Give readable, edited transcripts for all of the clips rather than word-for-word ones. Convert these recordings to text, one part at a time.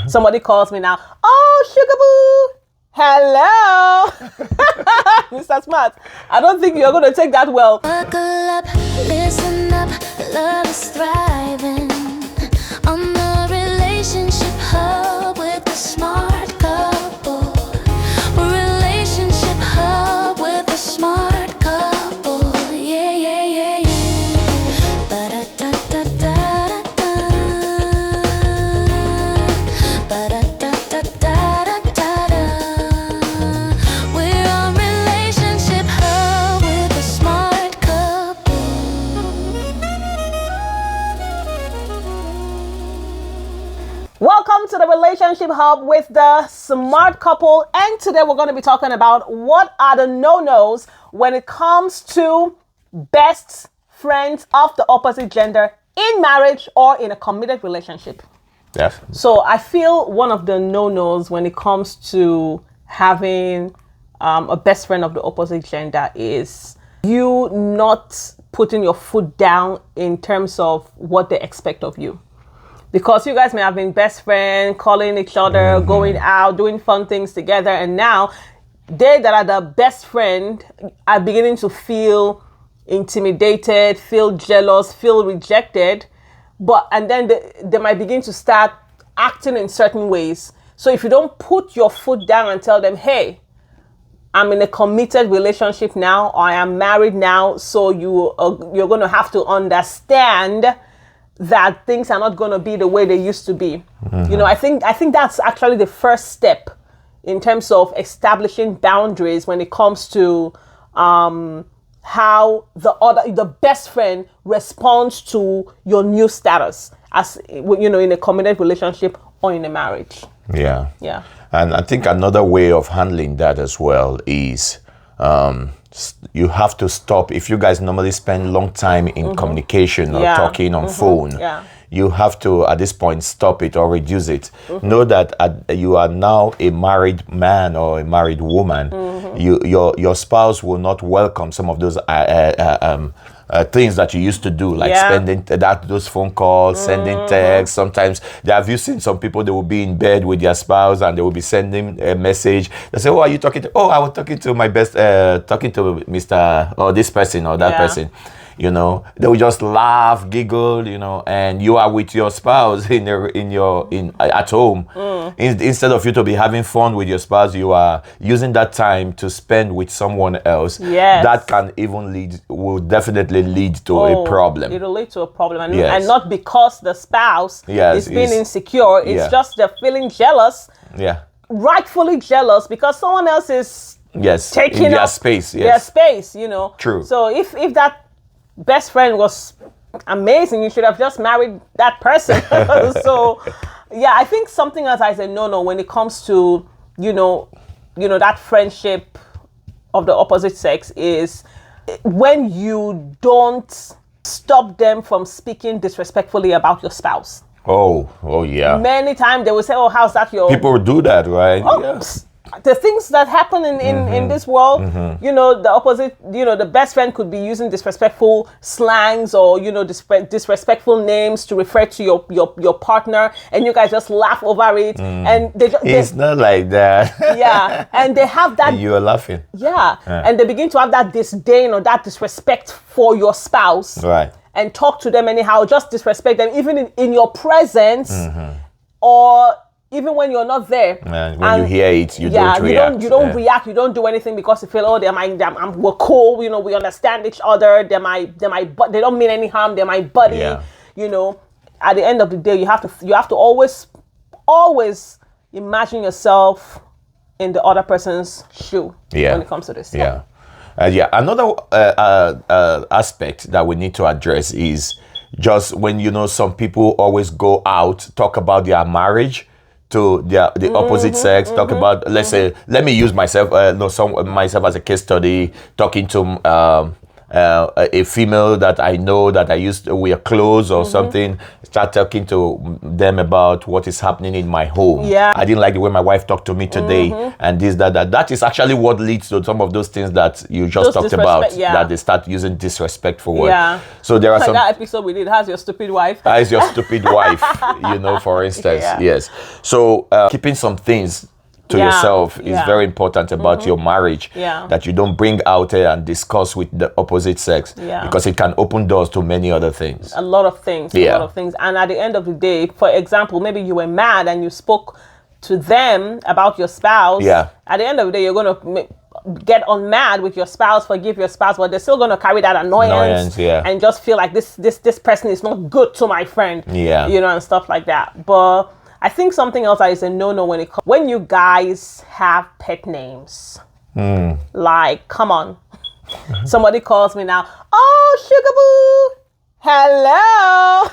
Somebody calls me now. Oh, Sugar Boo. Hello. Mr. Smart. I don't think you're going to take that well. Buckle up, listen up, love is thriving on the relationship hub with the smart couple. Relationship hub with the smart couple. Yeah, yeah, yeah, yeah. Ba-da-da-da-da-da-da. Ba-da-da-da-da-da-da. We're on relationship hub with the smart couple. Welcome to the Relationship Hub with the Smart Couple. And today we're going to be talking about what are the no-nos when it comes to best friends of the opposite gender in marriage or in a committed relationship. Yes. So I feel one of the no-nos when it comes to having a best friend of the opposite gender is you not putting your foot down in terms of what they expect of you. Because you guys may have been best friends, calling each other, going out, doing fun things together. And now they that are the best friend are beginning to feel intimidated, feel jealous, feel rejected. And then they might begin to start acting in certain ways. So if you don't put your foot down and tell them, hey, I'm in a committed relationship now, or I am married now, so you're going to have to understand that things are not going to be the way they used to be. You know, I think that's actually the first step in terms of establishing boundaries when it comes to how the best friend responds to your new status as you know, in a committed relationship or in a marriage. Yeah. Yeah. And I think another way of handling that as well is you have to stop. If you guys normally spend long time in communication or talking on phone, you have to at this point stop it or reduce it. Know that you are now a married man or a married woman. Your spouse will not welcome some of those things that you used to do, like spending those phone calls, sending texts. Sometimes have you seen some people, they will be in bed with their spouse and they will be sending a message. They say, "Oh, are you talking to?" "Oh, I was talking to my best, talking to Mr. or this person or that person." You know, they will just laugh, giggle, you know, and you are with your spouse at home. Instead of you to be having fun with your spouse, you are using that time to spend with someone else. Yes. That can even will definitely lead to a problem. It'll lead to a problem. And not because the spouse is being insecure. It's just they're feeling jealous. Yeah. Rightfully jealous because someone else is taking in their up space. their space, you know. True. So if that best friend was amazing, you should have just married that person. So yeah, I think something else I say no when it comes to you know that friendship of the opposite sex is when you don't stop them from speaking disrespectfully about your spouse. Oh yeah. Many times they will say, "Oh, how's that your..." People do that, right? Oh, Yes. The things that happen in this world, you know, the opposite, you know, the best friend could be using disrespectful slangs or, you know, disrespectful names to refer to your partner, and you guys just laugh over it. And It's not like that. Yeah. And they have that. You are laughing. Yeah. And they begin to have that disdain or that disrespect for your spouse. Right. And talk to them anyhow, just disrespect them, even in your presence or even when you're not there. When you hear it, you don't react. You don't react. You don't do anything because you feel, oh, we're cool. You know, we understand each other. They don't mean any harm. They're my buddy. Yeah. You know, at the end of the day, you have to always imagine yourself in the other person's shoe when it comes to this. Yeah. Another aspect that we need to address is just when, you know, some people always go out, talk about their marriage to the opposite sex, talk about, let's say, let me use myself, myself as a case study, talking to a female that I know that we are close or something, start talking to them about what is happening in my home. Yeah. I didn't like the way my wife talked to me today, and this, that. That is actually what leads to some of those things that you just talked about, that they start using disrespectful words. Yeah. So there are some... that episode we did, how's your stupid wife? How's your stupid wife, for instance. Yes. So keeping some things to yourself is very important about your marriage, that you don't bring out there and discuss with the opposite sex, because it can open doors to many other things. A lot of things. And at the end of the day, for example, maybe you were mad and you spoke to them about your spouse. At the end of the day, you're going to get on mad with your spouse, forgive your spouse, but they're still going to carry that annoyance and just feel like this person is not good to my friend, and stuff like that. But I think something else that is a no-no when you guys have pet names. Like, come on. Somebody calls me now, oh, Sugar Boo, hello.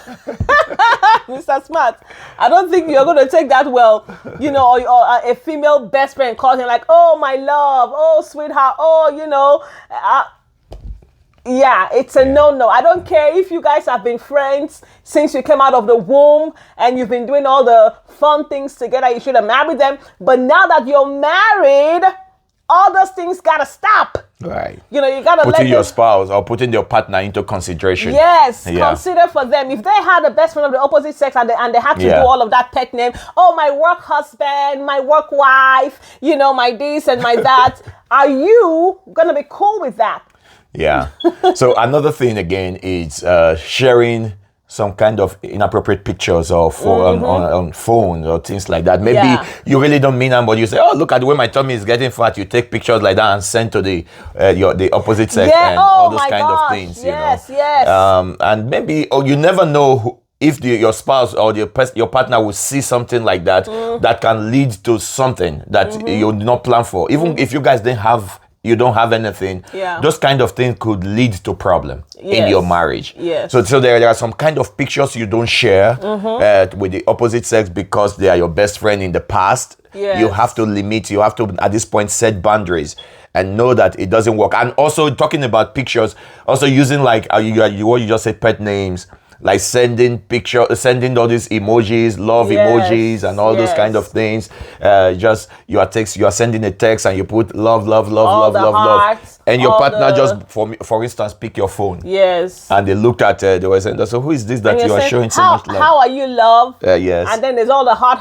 Mr. Smart, I don't think you're going to take that well. Or a female best friend calls him like, oh, my love, oh, sweetheart, oh, it's a no-no. I don't care if you guys have been friends since you came out of the womb and you've been doing all the fun things together. You should have married them. But now that you're married, all those things gotta stop. Right. You gotta putting your spouse or putting your partner into consideration. Yes, consider for them. If they had a best friend of the opposite sex and they had to do all of that pet name, oh, my work husband, my work wife, my this and my that, are you gonna be cool with that? Yeah. So another thing again is sharing some kind of inappropriate pictures or on phone or things like that. Maybe you really don't mean them, but you say, oh, look at the way my tummy is getting fat. You take pictures like that and send to the opposite sex and all those kind of things. Yes. And maybe, you never know if your spouse or your partner will see something like that that can lead to something that you did not plan for. Even if you guys you don't have anything, those kind of things could lead to problem in your marriage. Yes. So there are some kind of pictures you don't share with the opposite sex because they are your best friend in the past. Yes. You have to at this point set boundaries and know that it doesn't work. And also talking about pictures, also using like what you just said, pet names, like sending all these emojis, love emojis and all those kind of things. You are sending a text and you put love, and your partner just for instance pick your phone. Yes. And they looked at they were saying, so who is this that you are showing so much love? How are you, love? Yes. And then there's all the heart,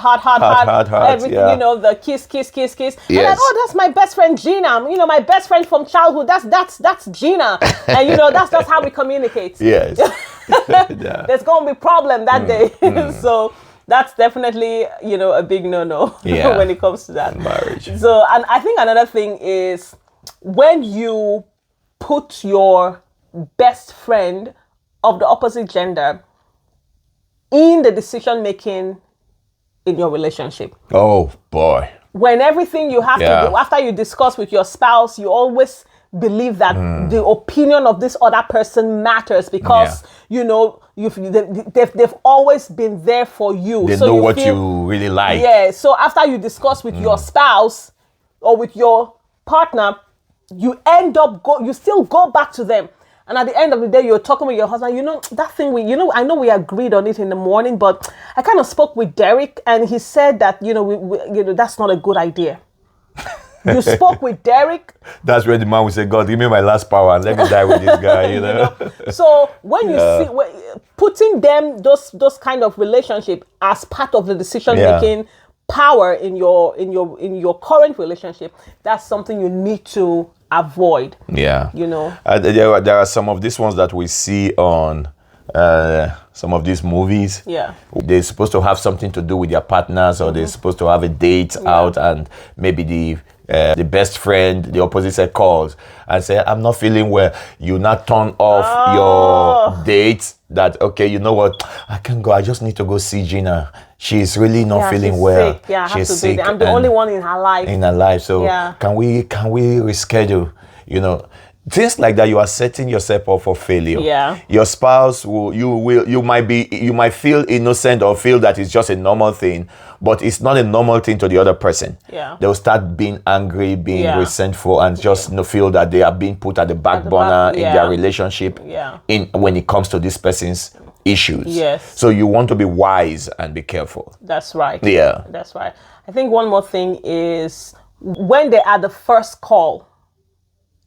everything, the kiss. Yes. And like, oh, that's my best friend Gina. My best friend from childhood. That's Gina. And that's just how we communicate. Yes. There's going to be problem that day. So that's definitely, a big no-no when it comes to that. Marriage. So, and I think another thing is when you put your best friend of the opposite gender in the decision-making in your relationship. Oh, boy. When everything you have to do, after you discuss with your spouse, you always believe that the opinion of this other person matters because they've always been there for you. They know what you really like. Yeah. So after you discuss with your spouse or with your partner, you end up you still go back to them. And at the end of the day, you're talking with your husband, that thing I know we agreed on it in the morning, but I kind of spoke with Derek and he said that, that's not a good idea. You spoke with Derek. That's where the man will say, God, give me my last power and let me die with this guy, So when you see putting them those kind of relationship as part of the decision making power in your current relationship, that's something you need to avoid. Yeah. There are some of these ones that we see on some of these movies. Yeah. They're supposed to have something to do with their partners or they're supposed to have a date out and maybe the best friend, the opposite sex calls and say, I'm not feeling well. You not turn off your date that, okay, you know what? I can go. I just need to go see Gina. She's really not feeling well. Sick. Yeah, I have she's to sick. I'm the only one in her life. So can we reschedule? things like that, you are setting yourself up for failure. Yeah. Your spouse you might feel innocent or feel that it's just a normal thing, but it's not a normal thing to the other person. Yeah. They'll start being angry, being resentful, and just feel that they are being put at the back burner in their relationship. Yeah. When it comes to this person's issues. Yes. So you want to be wise and be careful. That's right. Yeah. That's right. I think one more thing is when they are the first call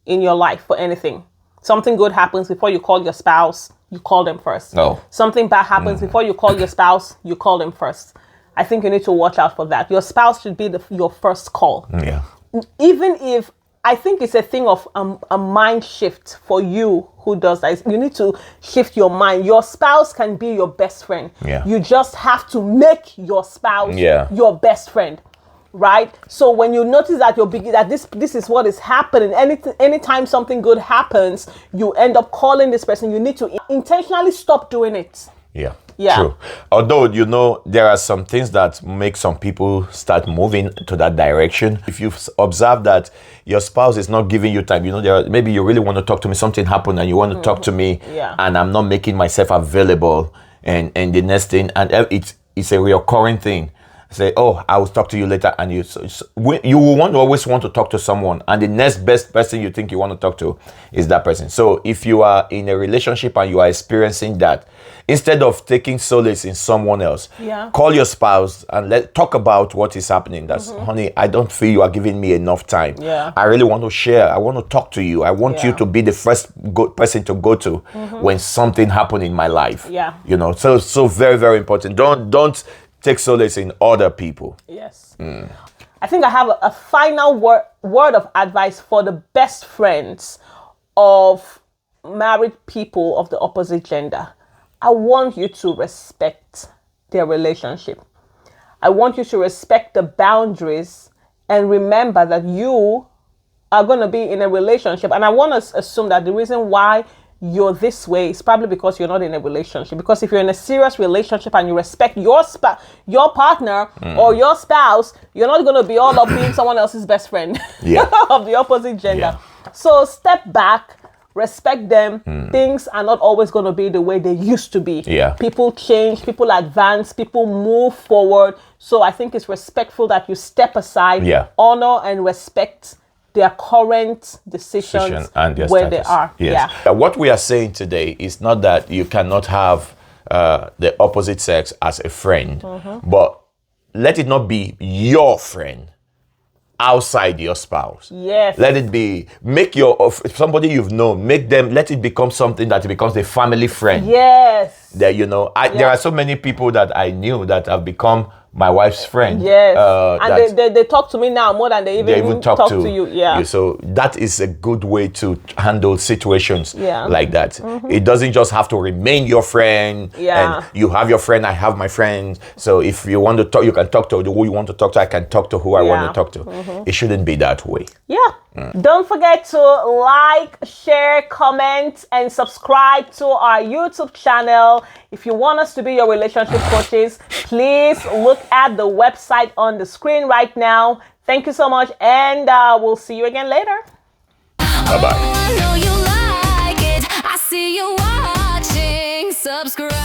in your life for anything. Something good happens before you call your spouse, you call them first. No. Something bad happens before you call your spouse, you call them first. I think you need to watch out for that. Your spouse should be your first call. Yeah. Even if I think it's a thing of a mind shift for you who does that. You need to shift your mind. Your spouse can be your best friend. Yeah. You just have to make your spouse your best friend. Right? So when you notice that this is what is happening, anytime something good happens, you end up calling this person, you need to intentionally stop doing it. Yeah. Yeah. True. Although, there are some things that make some people start moving to that direction. If you've observed that your spouse is not giving you time, maybe you really want to talk to me, something happened and you want to talk to me, and I'm not making myself available, and the next thing, and it's a recurring thing. Say, oh, I will talk to you later, and you will always want to talk to someone, and the next best person you think you want to talk to is that person. So if you are in a relationship and you are experiencing that, instead of taking solace in someone else, call your spouse and talk about what is happening. That's honey, I don't feel you are giving me enough time. I really want to share. I want to talk to you. I want you to be the first person to go to when something happened in my life. So very, very important. Don't take solace in other people. Yes. I think I have a final word of advice for the best friends of married people of the opposite gender. I want you to respect their relationship. I want you to respect the boundaries and remember that you are going to be in a relationship. And I want to assume that the reason why you're this way is probably because you're not in a relationship. Because if you're in a serious relationship and you respect your partner or your spouse, you're not going to be all up being someone else's best friend of the opposite gender. So step back, respect them. Things are not always going to be the way they used to be. People change, people advance, people move forward. So I think it's respectful that you step aside, honor and respect their current decisions and their where status. They are. What we are saying today is not that you cannot have the opposite sex as a friend, but let it not be your friend outside your spouse. Let it be, somebody you've known, let it become something that becomes a family friend. That, there are so many people that I knew that have become my wife's friend. And they talk to me now more than they even talk to you. So that is a good way to handle situations like that. It doesn't just have to remain your friend. And you have your friend, I have my friend. So if you want to talk, you can talk to who you want to talk to. I can talk to who I want to talk to. It shouldn't be that way. Don't forget to like, share, comment, and subscribe to our YouTube channel. If you want us to be your relationship coaches, please look at the website on the screen right now. Thank you so much, and we'll see you again later. Bye-bye. Oh, I know you like it. I see you watching. Subscribe.